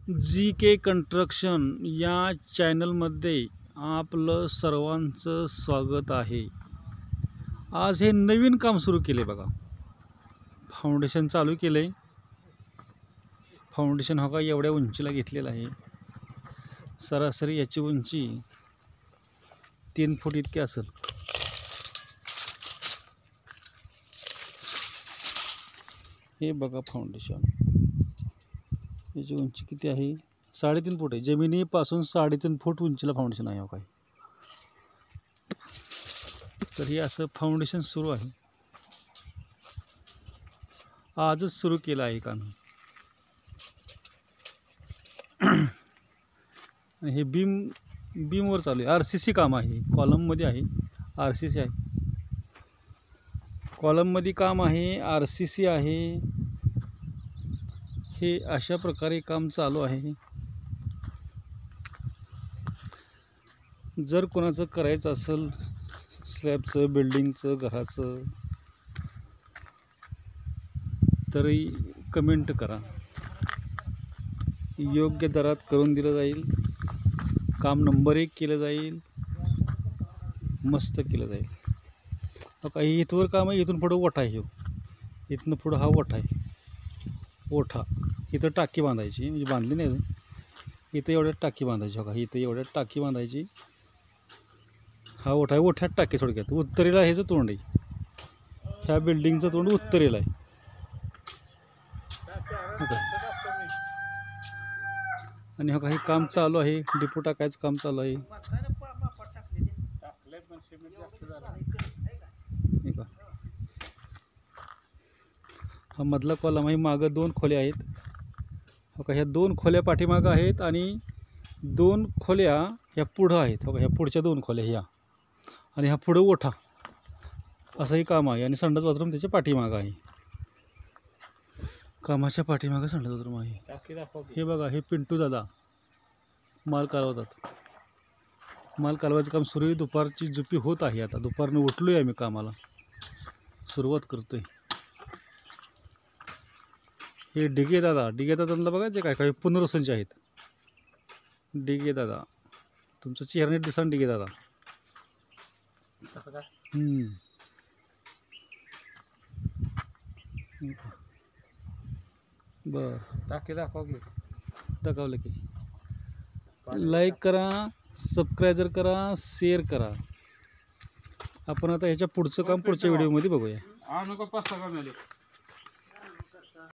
GK construction या चॅनलमध्ये आपलं सर्वांचं स्वागत आहे। आज हे नवीन काम सुरू केले बघा। फाउंडेशन चालू केले। फाउंडेशन हा का एवढ्या उंचीला घेतलेला आहे। सरासरी याची उंची 3 फूट इतकी असेल। हे बघा फाउंडेशन, याची उंची किती आहे? 3.5 फूट आहे। जमिनीपासून 3.5 फूट उंचीला फाउंडेशन आहे। काय तर हे असं फाउंडेशन सुरू आहे। आजच सुरू केलं आहे काम। हे बीमवर चालू आहे। RCC काम आहे। कॉलममध्ये आहे, RCC आहे। कॉलममध्ये काम आहे, RCC आहे। हे अशा प्रकारे काम चालू आहे। जर कोणाचं करायचं असेल स्लॅबचं, बिल्डिंगचं, घराचं, तरी कमेंट करा। योग्य दरात करून दिलं जाईल। काम नंबर 1 केलं जाईल, मस्त केलं जाईल। काही इथवर काम आहे, इथून पुढं ओठा आहे। इथनं पुढं हा ओठा आहे। ओठा इथं टाकी बांधायची, म्हणजे बांधली नाही अजून। इथं एवढ्यात टाकी बांधायची बघा। इथं एवढ्यात टाकी बांधायची। हा ओठा आहे। ओठ्यात टाकी थोडक्यात उत्तरेला ह्याचं तोंड आहे। ह्या बिल्डिंगचं तोंड उत्तरेला आहे। आणि हा काही काम चालू आहे। डिपो टाकायचं काम चालू आहे। हा मधला कॉलम आहे। मागं 2 खोल्या आहेत। हो का, ह्या 2 खोल्या पाठीमागं आहेत आणि 2 खोल्या ह्या पुढं आहेत। हो का, ह्या पुढच्या 2 खोल्या ह्या, आणि ह्या पुढं ओठा, असंही काम आहे। आणि संडास बाथरूम त्याच्या पाठीमागं आहे। कामाच्या पाठीमागं संडास बाथरूम आहे। हे बघा, हे पिंटू दादा माल कालवतात। माल कालवायचं काम सुरू आहे। दुपारची झोपी होत आहे। आता दुपारनं उठलोय आम्ही कामाला सुरुवात करतोय। हे डिगे दादांना बघायचे काय काय पुनर्वसनचे आहेत। डिगे दादा, तुमचं चेहरा दिसा डिगे दादा। बर, टाकी दाखवलं की लाईक करा, सबस्क्राईब करा, शेअर करा। आपण आता ह्याच्या पुढचं काम पुढच्या व्हिडिओमध्ये बघूया।